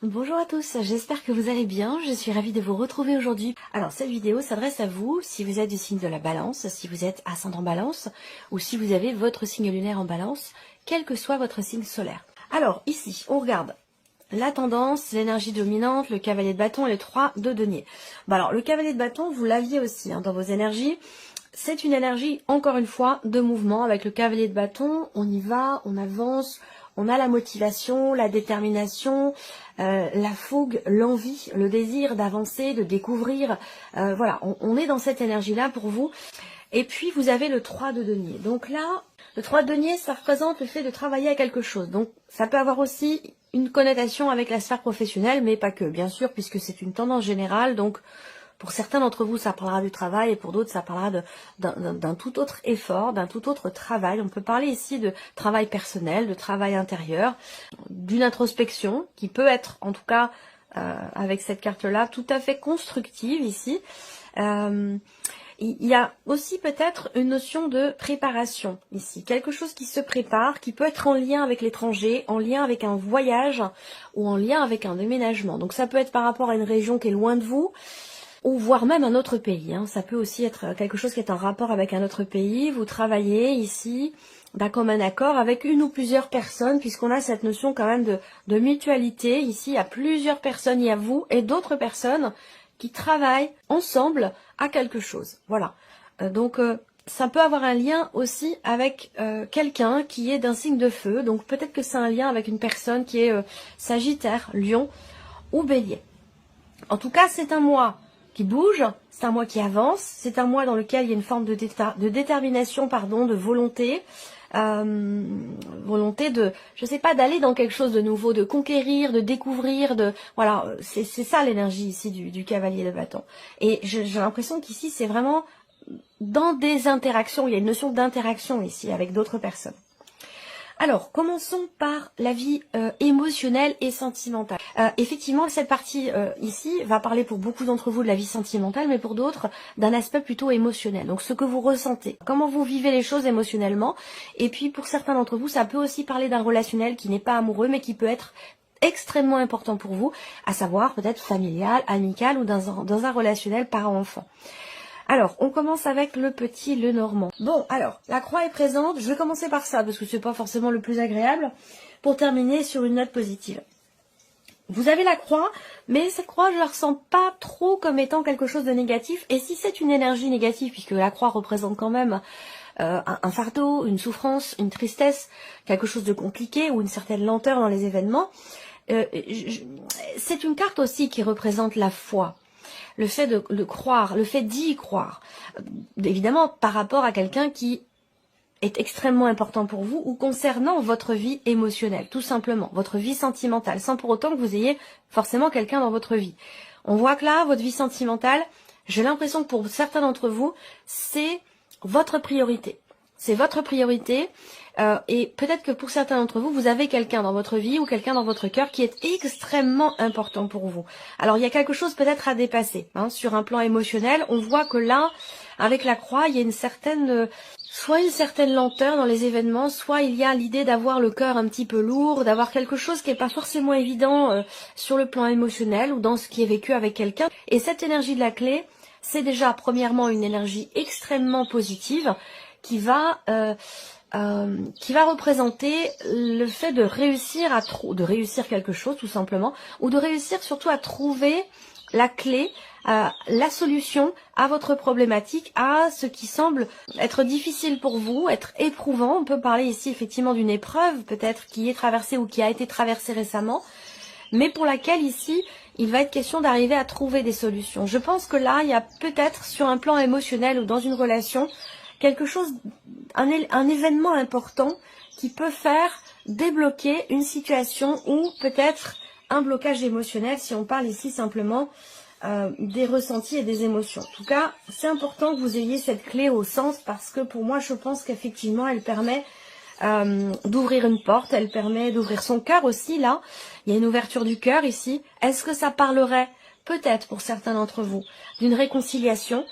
Bonjour à tous, j'espère que vous allez bien, je suis ravie de vous retrouver aujourd'hui. Alors cette vidéo s'adresse à vous si vous êtes du signe de la balance, si vous êtes ascendant balance ou si vous avez votre signe lunaire en balance, quel que soit votre signe solaire. Alors ici, on regarde la tendance, l'énergie dominante, le cavalier de bâton et le 3 de denier. Alors le cavalier de bâton, vous l'aviez aussi dans vos énergies. C'est une énergie, encore une fois, de mouvement. Avec le cavalier de bâton, on y va, on avance, on a la motivation, la détermination, la fougue, l'envie, le désir d'avancer, de découvrir. Voilà, on est dans cette énergie-là pour vous. Et puis, vous avez le 3 de denier. Donc là, le 3 de denier, ça représente le fait de travailler à quelque chose. Donc, ça peut avoir aussi une connotation avec la sphère professionnelle, mais pas que, bien sûr, puisque c'est une tendance générale. Donc, pour certains d'entre vous, ça parlera du travail et pour d'autres, ça parlera d'un tout autre effort, d'un tout autre travail. On peut parler ici de travail personnel, de travail intérieur, d'une introspection qui peut être, en tout cas, avec cette carte-là, tout à fait constructive ici. Il y a aussi peut-être une notion de préparation ici, quelque chose qui se prépare, qui peut être en lien avec l'étranger, en lien avec un voyage ou en lien avec un déménagement. Donc ça peut être par rapport à une région qui est loin de vous, ou voire même un autre pays. Ça peut aussi être quelque chose qui est en rapport avec un autre pays. Vous travaillez ici d'un commun accord avec une ou plusieurs personnes, puisqu'on a cette notion quand même de mutualité. Ici, il y a plusieurs personnes, il y a vous et d'autres personnes qui travaillent ensemble à quelque chose. Voilà. Donc, ça peut avoir un lien aussi avec quelqu'un qui est d'un signe de feu. Donc, peut-être que c'est un lien avec une personne qui est Sagittaire, Lion ou Bélier. En tout cas, c'est un mois qui bouge, c'est un mois qui avance, c'est un mois dans lequel il y a une forme de détermination, de volonté, volonté de, je sais pas, d'aller dans quelque chose de nouveau, de conquérir, de découvrir, voilà, c'est ça l'énergie ici du cavalier de bâton. Et j'ai l'impression qu'ici c'est vraiment dans des interactions, il y a une notion d'interaction ici avec d'autres personnes. Alors, commençons par la vie émotionnelle et sentimentale. Effectivement, cette partie ici va parler pour beaucoup d'entre vous de la vie sentimentale, mais pour d'autres d'un aspect plutôt émotionnel. Donc, ce que vous ressentez, comment vous vivez les choses émotionnellement. Et puis, pour certains d'entre vous, ça peut aussi parler d'un relationnel qui n'est pas amoureux, mais qui peut être extrêmement important pour vous, à savoir peut-être familial, amical ou dans un relationnel parent-enfant. Alors, on commence avec le petit Lenormand. Bon, alors, la croix est présente. Je vais commencer par ça, parce que c'est pas forcément le plus agréable, pour terminer sur une note positive. Vous avez la croix, mais cette croix, je la ressens pas trop comme étant quelque chose de négatif. Et si c'est une énergie négative, puisque la croix représente quand même un fardeau, une souffrance, une tristesse, quelque chose de compliqué ou une certaine lenteur dans les événements, c'est une carte aussi qui représente la foi. Le fait de croire, le fait d'y croire, évidemment par rapport à quelqu'un qui est extrêmement important pour vous ou concernant votre vie émotionnelle, tout simplement, votre vie sentimentale, sans pour autant que vous ayez forcément quelqu'un dans votre vie. On voit que là, votre vie sentimentale, j'ai l'impression que pour certains d'entre vous, c'est votre priorité. C'est votre priorité et peut-être que pour certains d'entre vous, vous avez quelqu'un dans votre vie ou quelqu'un dans votre cœur qui est extrêmement important pour vous. Alors il y a quelque chose peut-être à dépasser sur un plan émotionnel. On voit que là, avec la croix, il y a une certaine, soit une certaine lenteur dans les événements, soit il y a l'idée d'avoir le cœur un petit peu lourd, d'avoir quelque chose qui n'est pas forcément évident sur le plan émotionnel ou dans ce qui est vécu avec quelqu'un. Et cette énergie de la clé, c'est déjà premièrement une énergie extrêmement positive qui va représenter le fait de réussir de réussir quelque chose tout simplement, ou de réussir surtout à trouver la clé, la solution à votre problématique, à ce qui semble être difficile pour vous, être éprouvant. On peut parler ici effectivement d'une épreuve peut-être qui est traversée ou qui a été traversée récemment, mais pour laquelle ici il va être question d'arriver à trouver des solutions. Je pense que là, il y a peut-être sur un plan émotionnel ou dans une relation, quelque chose, un événement important qui peut faire débloquer une situation ou peut-être un blocage émotionnel si on parle ici simplement des ressentis et des émotions. En tout cas, c'est important que vous ayez cette clé au sens parce que pour moi, je pense qu'effectivement, elle permet d'ouvrir une porte, elle permet d'ouvrir son cœur aussi, là. Il y a une ouverture du cœur ici. Est-ce que ça parlerait, peut-être pour certains d'entre vous, d'une réconciliation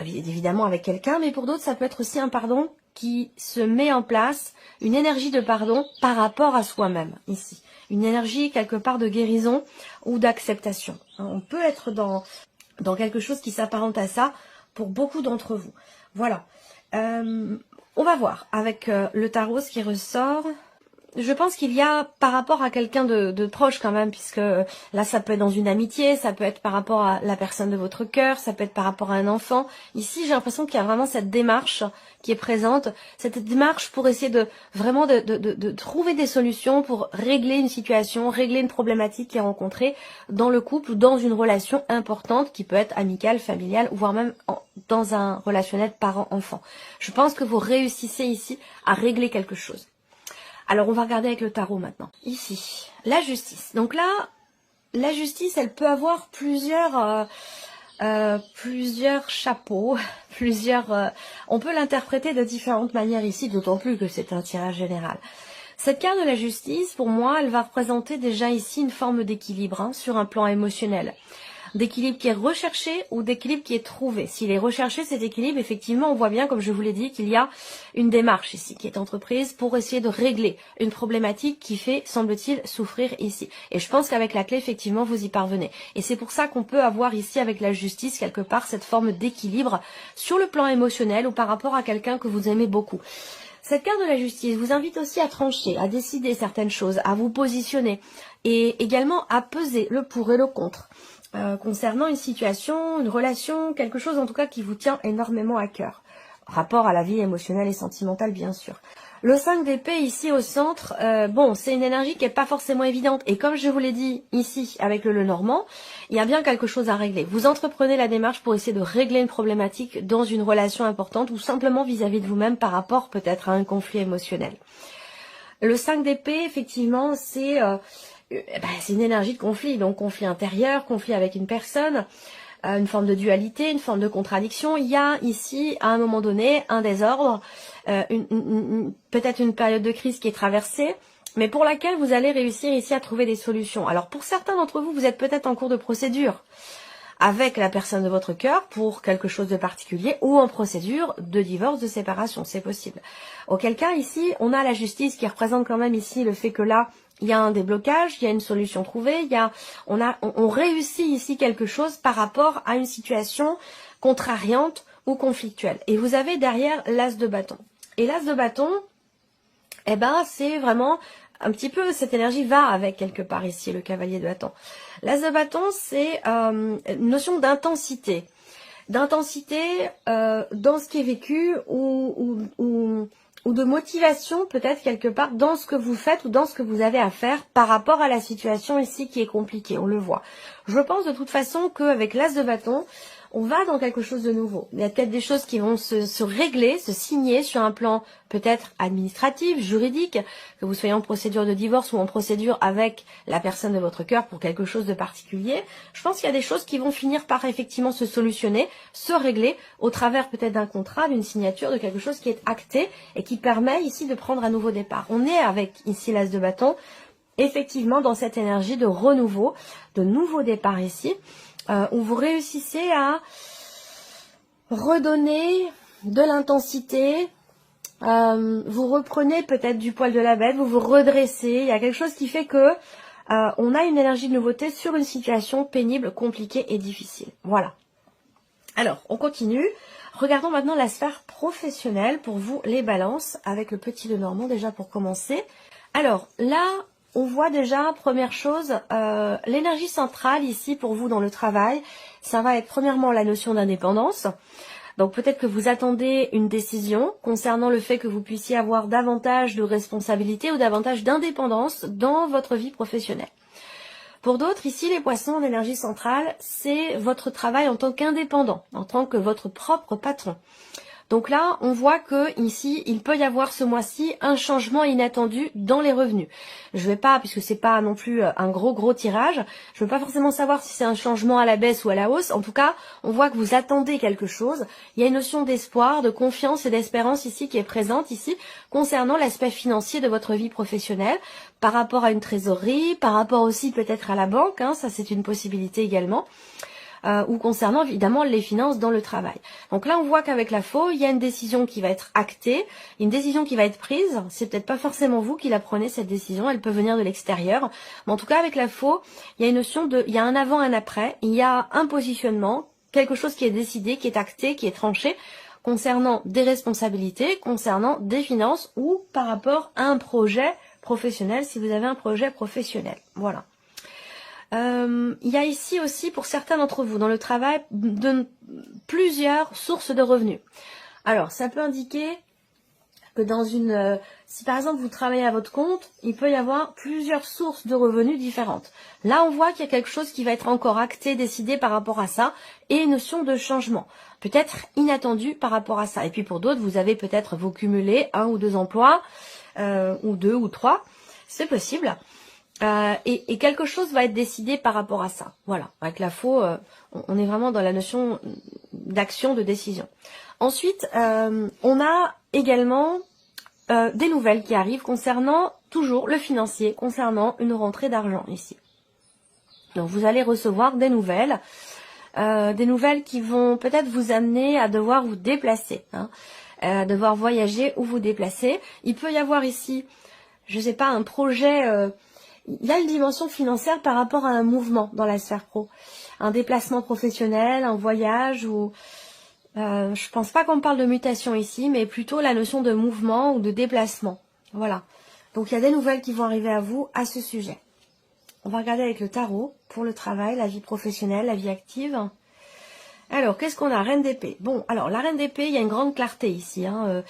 évidemment avec quelqu'un, mais pour d'autres, ça peut être aussi un pardon qui se met en place, une énergie de pardon par rapport à soi-même, ici. Une énergie quelque part de guérison ou d'acceptation. On peut être dans quelque chose qui s'apparente à ça pour beaucoup d'entre vous. Voilà. On va voir avec le tarot ce qui ressort. Je pense qu'il y a par rapport à quelqu'un de proche quand même, puisque là ça peut être dans une amitié, ça peut être par rapport à la personne de votre cœur, ça peut être par rapport à un enfant. Ici j'ai l'impression qu'il y a vraiment cette démarche qui est présente, cette démarche pour essayer de vraiment de trouver des solutions pour régler une situation, régler une problématique qui est rencontrée dans le couple ou dans une relation importante qui peut être amicale, familiale, voire même dans un relationnel parent-enfant. Je pense que vous réussissez ici à régler quelque chose. Alors, on va regarder avec le tarot maintenant. Ici, la justice. Donc là, la justice, elle peut avoir plusieurs chapeaux, on peut l'interpréter de différentes manières ici, d'autant plus que c'est un tirage général. Cette carte de la justice, pour moi, elle va représenter déjà ici une forme d'équilibre sur un plan émotionnel. D'équilibre qui est recherché ou d'équilibre qui est trouvé. S'il est recherché, cet équilibre, effectivement, on voit bien, comme je vous l'ai dit, qu'il y a une démarche ici qui est entreprise pour essayer de régler une problématique qui fait, semble-t-il, souffrir ici. Et je pense qu'avec la clé, effectivement, vous y parvenez. Et c'est pour ça qu'on peut avoir ici, avec la justice, quelque part, cette forme d'équilibre sur le plan émotionnel ou par rapport à quelqu'un que vous aimez beaucoup. Cette carte de la justice vous invite aussi à trancher, à décider certaines choses, à vous positionner et également à peser le pour et le contre. Concernant une situation, une relation, quelque chose en tout cas qui vous tient énormément à cœur. Rapport à la vie émotionnelle et sentimentale bien sûr. Le 5 d'épée ici au centre, bon c'est une énergie qui n'est pas forcément évidente. Et comme je vous l'ai dit ici avec le Lenormand, il y a bien quelque chose à régler. Vous entreprenez la démarche pour essayer de régler une problématique dans une relation importante ou simplement vis-à-vis de vous-même par rapport peut-être à un conflit émotionnel. Le 5 d'épée effectivement c'est une énergie de conflit, donc conflit intérieur, conflit avec une personne, une forme de dualité, une forme de contradiction. Il y a ici, à un moment donné, un désordre, peut-être une période de crise qui est traversée, mais pour laquelle vous allez réussir ici à trouver des solutions. Alors pour certains d'entre vous, vous êtes peut-être en cours de procédure avec la personne de votre cœur pour quelque chose de particulier ou en procédure de divorce, de séparation, c'est possible. Auquel cas ici, on a la justice qui représente quand même ici le fait que là, il y a un déblocage, il y a une solution trouvée, on réussit ici quelque chose par rapport à une situation contrariante ou conflictuelle. Et vous avez derrière l'as de bâton. Et l'as de bâton, eh ben, c'est vraiment un petit peu, cette énergie va avec quelque part ici, le cavalier de bâton. L'as de bâton, c'est une notion d'intensité. D'intensité dans ce qui est vécu ou de motivation peut-être quelque part dans ce que vous faites ou dans ce que vous avez à faire par rapport à la situation ici qui est compliquée, on le voit. Je pense de toute façon qu'avec l'as de bâton, on va dans quelque chose de nouveau. Il y a peut-être des choses qui vont se régler, se signer sur un plan peut-être administratif, juridique, que vous soyez en procédure de divorce ou en procédure avec la personne de votre cœur pour quelque chose de particulier. Je pense qu'il y a des choses qui vont finir par effectivement se solutionner, se régler au travers peut-être d'un contrat, d'une signature, de quelque chose qui est acté et qui permet ici de prendre un nouveau départ. On est avec ici l'as de bâton, effectivement dans cette énergie de renouveau, de nouveau départ ici, où vous réussissez à redonner de l'intensité, vous reprenez peut-être du poil de la bête, vous vous redressez, il y a quelque chose qui fait que on a une énergie de nouveauté sur une situation pénible, compliquée et difficile. Voilà. Alors, on continue. Regardons maintenant la sphère professionnelle pour vous, les balances, avec le petit Lenormand déjà pour commencer. Alors, là, on voit déjà, première chose, l'énergie centrale ici pour vous dans le travail, ça va être premièrement la notion d'indépendance. Donc peut-être que vous attendez une décision concernant le fait que vous puissiez avoir davantage de responsabilité ou davantage d'indépendance dans votre vie professionnelle. Pour d'autres, ici, les poissons en énergie centrale, c'est votre travail en tant qu'indépendant, en tant que votre propre patron. Donc là, on voit que ici, il peut y avoir ce mois-ci un changement inattendu dans les revenus. Je vais pas, puisque c'est pas non plus un gros tirage, je veux pas forcément savoir si c'est un changement à la baisse ou à la hausse. En tout cas, on voit que vous attendez quelque chose. Il y a une notion d'espoir, de confiance et d'espérance ici qui est présente ici concernant l'aspect financier de votre vie professionnelle par rapport à une trésorerie, par rapport aussi peut-être à la banque, hein, ça c'est une possibilité également. ou concernant évidemment les finances dans le travail. Donc là, on voit qu'avec la faux, il y a une décision qui va être actée, une décision qui va être prise. C'est peut-être pas forcément vous qui la prenez, cette décision, elle peut venir de l'extérieur. Mais en tout cas, avec la faux, il y a une notion de, il y a un avant, un après, il y a un positionnement, quelque chose qui est décidé, qui est acté, qui est tranché, concernant des responsabilités, concernant des finances ou par rapport à un projet professionnel, si vous avez un projet professionnel. Voilà. Il y a ici aussi, pour certains d'entre vous, dans le travail, plusieurs sources de revenus. Alors, ça peut indiquer que dans une... si par exemple vous travaillez à votre compte, il peut y avoir plusieurs sources de revenus différentes. Là, on voit qu'il y a quelque chose qui va être encore acté, décidé par rapport à ça, et une notion de changement, peut-être inattendu par rapport à ça. Et puis pour d'autres, vous avez peut-être vous cumulez 1 ou 2 emplois, ou 2 ou 3, c'est possible. Et quelque chose va être décidé par rapport à ça. Voilà, avec la faux, on est vraiment dans la notion d'action, de décision. Ensuite, on a également des nouvelles qui arrivent concernant toujours le financier, concernant une rentrée d'argent ici. Donc vous allez recevoir des nouvelles qui vont peut-être vous amener à devoir vous déplacer, hein, à devoir voyager ou vous déplacer. Il peut y avoir ici, je sais pas, un projet... il y a une dimension financière par rapport à un mouvement dans la sphère pro. Un déplacement professionnel, un voyage ou... je pense pas qu'on parle de mutation ici, mais plutôt la notion de mouvement ou de déplacement. Voilà. Donc il y a des nouvelles qui vont arriver à vous à ce sujet. On va regarder avec le tarot pour le travail, la vie professionnelle, la vie active. Alors, qu'est-ce qu'on a? Reine d'épée. Bon, alors la reine d'épée, il y a une grande clarté ici, hein,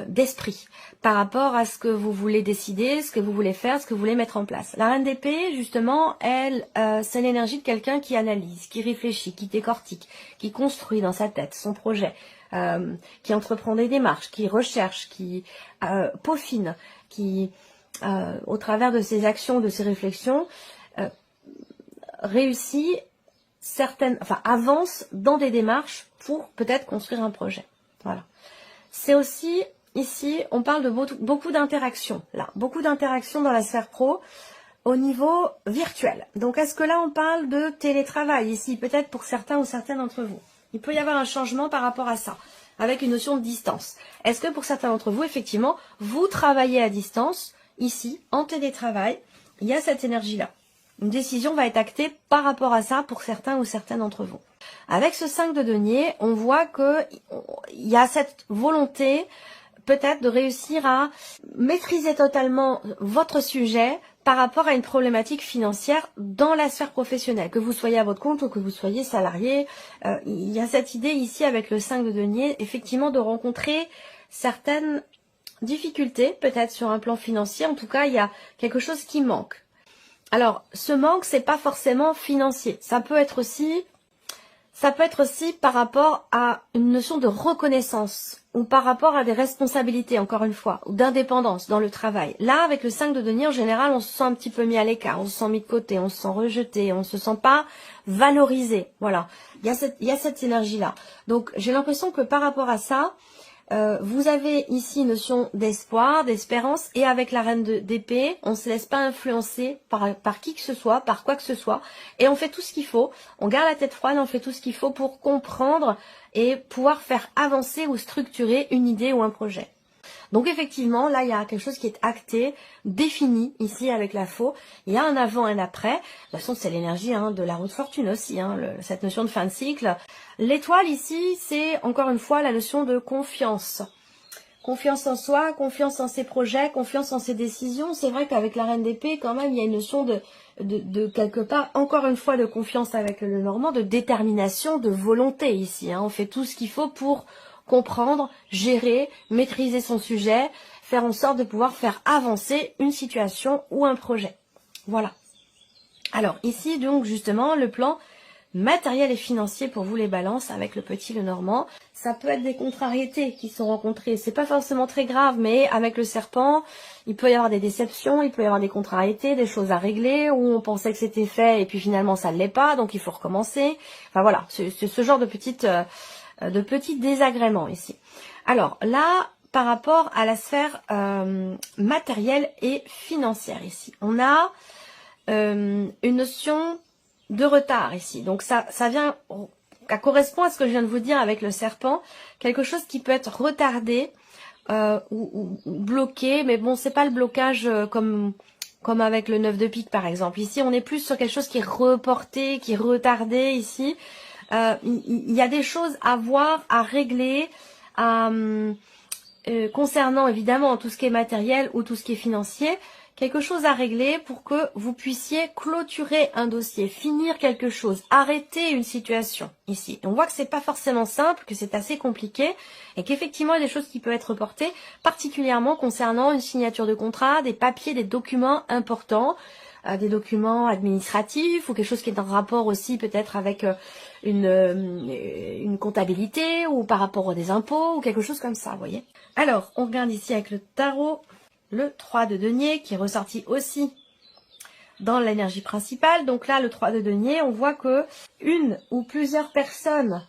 d'esprit, par rapport à ce que vous voulez décider, ce que vous voulez faire, ce que vous voulez mettre en place. La reine d'épée, justement, elle, c'est l'énergie de quelqu'un qui analyse, qui réfléchit, qui décortique, qui construit dans sa tête son projet, qui entreprend des démarches, qui recherche, qui peaufine, qui, au travers de ses actions, de ses réflexions, réussit avance dans des démarches pour peut-être construire un projet. Voilà. C'est aussi, ici, on parle de beaucoup d'interactions, là. Beaucoup d'interactions dans la sphère pro au niveau virtuel. Donc, est-ce que là, on parle de télétravail ici, peut-être pour certains ou certaines d'entre vous? Il peut y avoir un changement par rapport à ça, avec une notion de distance. Est-ce que pour certains d'entre vous, effectivement, vous travaillez à distance, ici, en télétravail, il y a cette énergie-là. Une décision va être actée par rapport à ça pour certains ou certaines d'entre vous. Avec ce 5 de denier, on voit que il y a cette volonté peut-être de réussir à maîtriser totalement votre sujet par rapport à une problématique financière dans la sphère professionnelle. Que vous soyez à votre compte ou que vous soyez salarié, il y a cette idée ici avec le 5 de denier, effectivement, de rencontrer certaines difficultés, peut-être sur un plan financier. En tout cas, il y a quelque chose qui manque. Alors, ce manque, c'est pas forcément financier. Ça peut être aussi par rapport à une notion de reconnaissance ou par rapport à des responsabilités, encore une fois, ou d'indépendance dans le travail. Là, avec le 5 de denier, en général, on se sent un petit peu mis à l'écart, on se sent mis de côté, on se sent rejeté, on se sent pas valorisé. Voilà. Il y a cette énergie-là. Donc, j'ai l'impression que par rapport à ça, vous avez ici une notion d'espoir, d'espérance, et avec la reine d'épée, on ne se laisse pas influencer par qui que ce soit, par quoi que ce soit, et on fait tout ce qu'il faut, on garde la tête froide, on fait tout ce qu'il faut pour comprendre et pouvoir faire avancer ou structurer une idée ou un projet. Donc effectivement, là, il y a quelque chose qui est acté, défini ici avec la faux. Il y a un avant, un après. De toute façon, c'est l'énergie de la roue de fortune aussi, cette notion de fin de cycle. L'étoile ici, c'est encore une fois la notion de confiance. Confiance en soi, confiance en ses projets, confiance en ses décisions. C'est vrai qu'avec la reine d'épée, quand même, il y a une notion de quelque part, encore une fois, de confiance avec le Normand, de détermination, de volonté ici. On fait tout ce qu'il faut pour comprendre, gérer, maîtriser son sujet, faire en sorte de pouvoir faire avancer une situation ou un projet. Voilà. Alors ici donc justement le plan matériel et financier pour vous les balances avec le petit Lenormand. Ça peut être des contrariétés qui sont rencontrées. C'est pas forcément très grave, mais avec le serpent, il peut y avoir des déceptions, il peut y avoir des contrariétés, des choses à régler où on pensait que c'était fait et puis finalement ça ne l'est pas, donc il faut recommencer. Enfin voilà, c'est ce genre de petits désagréments ici. Alors là, par rapport à la sphère matérielle et financière ici, on a une notion de retard ici. Donc ça correspond à ce que je viens de vous dire avec le serpent, quelque chose qui peut être retardé ou bloqué, mais bon, c'est pas le blocage comme avec le 9 de pique par exemple. Ici, on est plus sur quelque chose qui est reporté, qui est retardé ici. Il y a des choses à voir, à régler, concernant évidemment tout ce qui est matériel ou tout ce qui est financier, quelque chose à régler pour que vous puissiez clôturer un dossier, finir quelque chose, arrêter une situation ici. On voit que c'est pas forcément simple, que c'est assez compliqué et qu'effectivement il y a des choses qui peuvent être reportées, particulièrement concernant une signature de contrat, des papiers, des documents importants, des documents administratifs ou quelque chose qui est en rapport aussi peut-être avec une comptabilité ou par rapport à des impôts ou quelque chose comme ça, vous voyez. Alors, on regarde ici avec le tarot, le 3 de denier qui est ressorti aussi dans l'énergie principale. Donc là, le 3 de denier, on voit que une ou plusieurs personnes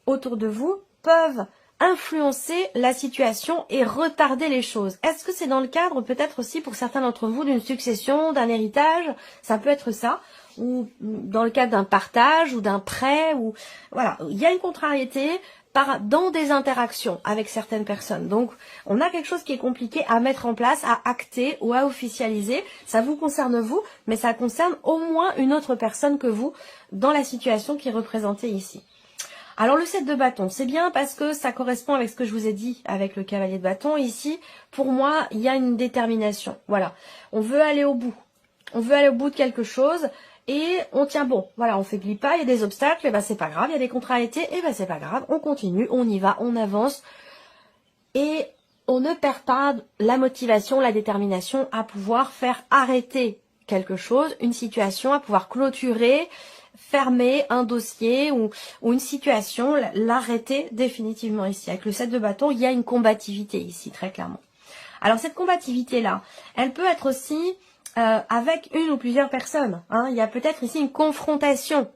autour de vous peuvent influencer la situation et retarder les choses. Est-ce que c'est dans le cadre peut-être aussi pour certains d'entre vous d'une succession, d'un héritage? Ça peut être ça. Ou dans le cadre d'un partage ou d'un prêt. Ou voilà, il y a une contrariété dans des interactions avec certaines personnes. Donc, on a quelque chose qui est compliqué à mettre en place, à acter ou à officialiser. Ça vous concerne vous, mais ça concerne au moins une autre personne que vous dans la situation qui est représentée ici. Alors, le 7 de bâton, c'est bien parce que ça correspond avec ce que je vous ai dit avec le cavalier de bâton. Ici, pour moi, il y a une détermination. Voilà, on veut aller au bout. On veut aller au bout de quelque chose. Et on tient bon, voilà, on faiblit pas, il y a des obstacles, et ben c'est pas grave, il y a des contrariétés, et ben c'est pas grave, on continue, on y va, on avance. Et on ne perd pas la motivation, la détermination à pouvoir faire arrêter quelque chose, une situation, à pouvoir clôturer, fermer un dossier ou une situation, l'arrêter définitivement ici. Avec le 7 de bâton, il y a une combativité ici, très clairement. Alors cette combativité-là, elle peut être aussi avec une ou plusieurs personnes. Il y a peut-être ici une confrontation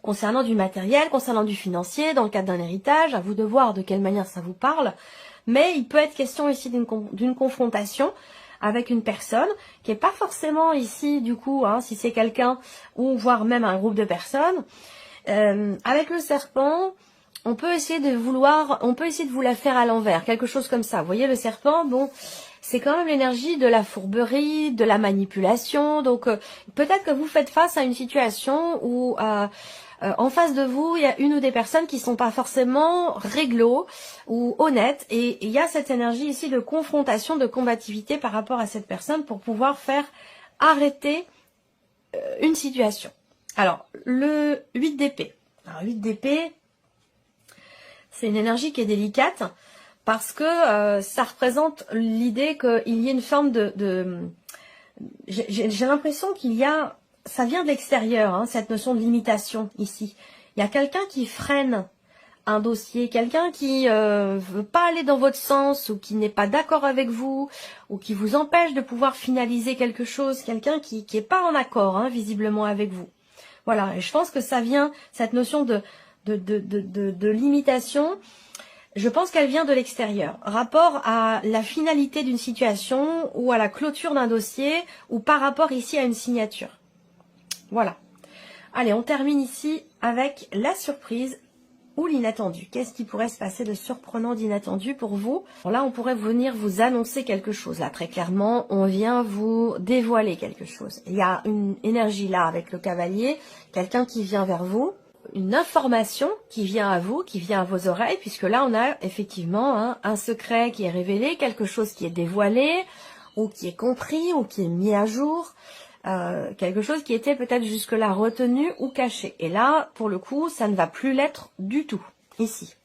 concernant du matériel, concernant du financier, dans le cadre d'un héritage. À vous de voir de quelle manière ça vous parle. Mais il peut être question ici d'une confrontation avec une personne qui n'est pas forcément ici, du coup, si c'est quelqu'un ou voire même un groupe de personnes. Avec le serpent, on peut essayer de vous la faire à l'envers, quelque chose comme ça. Vous voyez, le serpent, bon, c'est quand même l'énergie de la fourberie, de la manipulation. Donc, peut-être que vous faites face à une situation où en face de vous, il y a une ou des personnes qui sont pas forcément réglo ou honnêtes. Et il y a cette énergie ici de confrontation, de combativité par rapport à cette personne pour pouvoir faire arrêter une situation. Alors, le 8 d'épée. Alors, 8 d'épée, c'est une énergie qui est délicate. Parce que ça représente l'idée qu'il y ait une forme j'ai l'impression ça vient de l'extérieur, cette notion de limitation ici. Il y a quelqu'un qui freine un dossier, quelqu'un qui veut pas aller dans votre sens ou qui n'est pas d'accord avec vous ou qui vous empêche de pouvoir finaliser quelque chose, quelqu'un qui est pas en accord visiblement avec vous. Voilà, et je pense que ça vient, cette notion de limitation. Je pense qu'elle vient de l'extérieur, rapport à la finalité d'une situation ou à la clôture d'un dossier ou par rapport ici à une signature. Voilà. Allez, on termine ici avec la surprise ou l'inattendu. Qu'est-ce qui pourrait se passer de surprenant, d'inattendu pour vous? Bon, là, on pourrait venir vous annoncer quelque chose. Là, très clairement, on vient vous dévoiler quelque chose. Il y a une énergie là avec le cavalier, quelqu'un qui vient vers vous. Une information qui vient à vous, qui vient à vos oreilles, puisque là on a effectivement un secret qui est révélé, quelque chose qui est dévoilé, ou qui est compris, ou qui est mis à jour, quelque chose qui était peut-être jusque-là retenu ou caché. Et là, pour le coup, ça ne va plus l'être du tout, ici.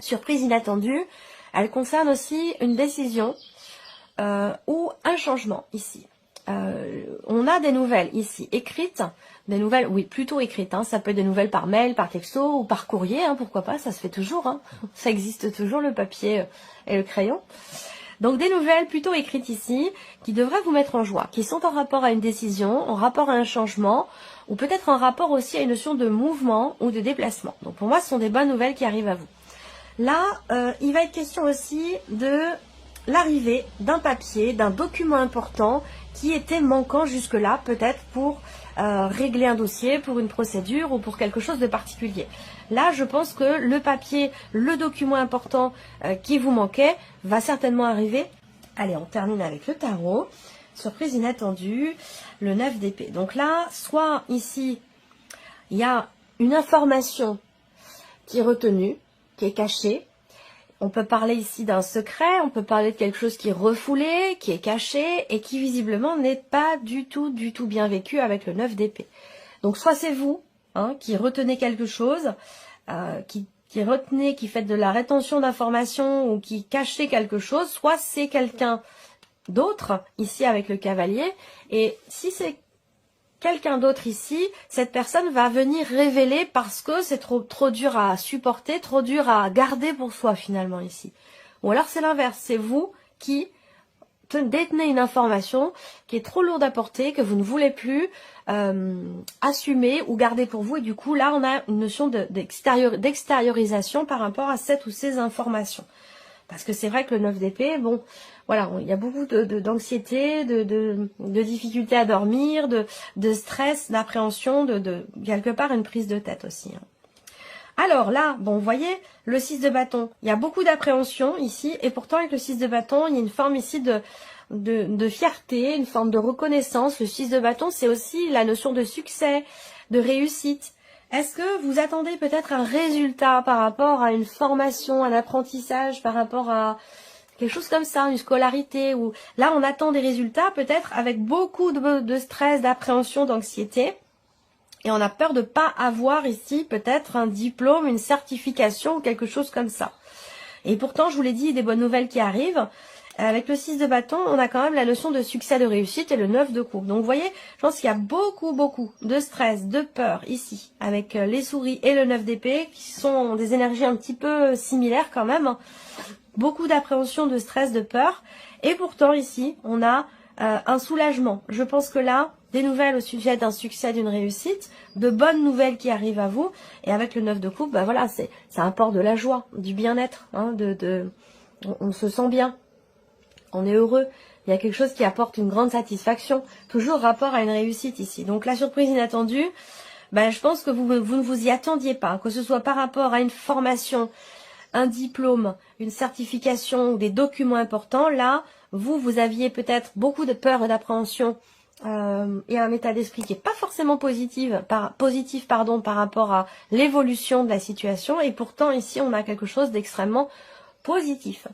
Surprise inattendue, elle concerne aussi une décision ou un changement, ici. On a des nouvelles ici écrites, des nouvelles, oui, plutôt écrites, ça peut être des nouvelles par mail, par texto ou par courrier, pourquoi pas, ça se fait toujours, ça existe toujours, le papier et le crayon. Donc des nouvelles plutôt écrites ici, qui devraient vous mettre en joie, qui sont en rapport à une décision, en rapport à un changement, ou peut-être en rapport aussi à une notion de mouvement ou de déplacement. Donc pour moi, ce sont des bonnes nouvelles qui arrivent à vous. Là, il va être question aussi de l'arrivée d'un papier, d'un document important qui était manquant jusque-là, peut-être pour régler un dossier, pour une procédure ou pour quelque chose de particulier. Là, je pense que le papier, le document important qui vous manquait va certainement arriver. Allez, on termine avec le tarot. Surprise inattendue, le 9 d'épée. Donc là, soit ici, il y a une information qui est retenue, qui est cachée. On peut parler ici d'un secret, on peut parler de quelque chose qui est refoulé, qui est caché et qui visiblement n'est pas du tout bien vécu avec le 9 d'épée. Donc soit c'est vous qui retenez quelque chose, qui retenez, qui faites de la rétention d'informations ou qui cachez quelque chose, soit c'est quelqu'un d'autre ici avec le cavalier. Et si c'est quelqu'un d'autre ici, cette personne va venir révéler parce que c'est trop dur à supporter, trop dur à garder pour soi finalement ici. Ou alors c'est l'inverse, c'est vous qui détenez une information qui est trop lourde à porter, que vous ne voulez plus assumer ou garder pour vous. Et du coup là on a une notion d'extériorisation par rapport à cette ou ces informations. Parce que c'est vrai que le 9 d'épée, bon, voilà, il y a beaucoup d'anxiété, de difficultés à dormir, de stress, d'appréhension, de quelque part une prise de tête aussi. Alors là, bon, vous voyez, le 6 de bâton, il y a beaucoup d'appréhension ici, et pourtant avec le 6 de bâton, il y a une forme ici de fierté, une forme de reconnaissance. Le 6 de bâton, c'est aussi la notion de succès, de réussite. Est-ce que vous attendez peut-être un résultat par rapport à une formation, un apprentissage, par rapport à quelque chose comme ça, une scolarité, ou là on attend des résultats peut-être avec beaucoup de stress, d'appréhension, d'anxiété, et on a peur de ne pas avoir ici peut-être un diplôme, une certification ou quelque chose comme ça. Et pourtant, je vous l'ai dit, des bonnes nouvelles qui arrivent. Avec le 6 de bâton, on a quand même la notion de succès, de réussite et le 9 de coupe. Donc vous voyez, je pense qu'il y a beaucoup de stress, de peur ici, avec les souris et le 9 d'épée, qui sont des énergies un petit peu similaires quand même. Beaucoup d'appréhension, de stress, de peur. Et pourtant ici, on a un soulagement. Je pense que là, des nouvelles au sujet d'un succès, d'une réussite, de bonnes nouvelles qui arrivent à vous. Et avec le 9 de coupe, bah voilà, ça apporte de la joie, du bien-être, on se sent bien. On est heureux, il y a quelque chose qui apporte une grande satisfaction, toujours rapport à une réussite ici. Donc la surprise inattendue, ben, je pense que vous ne vous y attendiez pas, que ce soit par rapport à une formation, un diplôme, une certification ou des documents importants. Là, vous aviez peut-être beaucoup de peur et d'appréhension et un état d'esprit qui n'est pas forcément positif par rapport à l'évolution de la situation. Et pourtant ici, on a quelque chose d'extrêmement positif.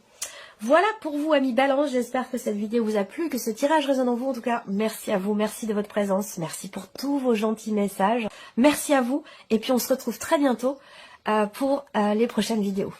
Voilà pour vous, amis Balance, j'espère que cette vidéo vous a plu, que ce tirage résonne en vous. En tout cas, merci à vous, merci de votre présence, merci pour tous vos gentils messages. Merci à vous, et puis on se retrouve très bientôt pour les prochaines vidéos.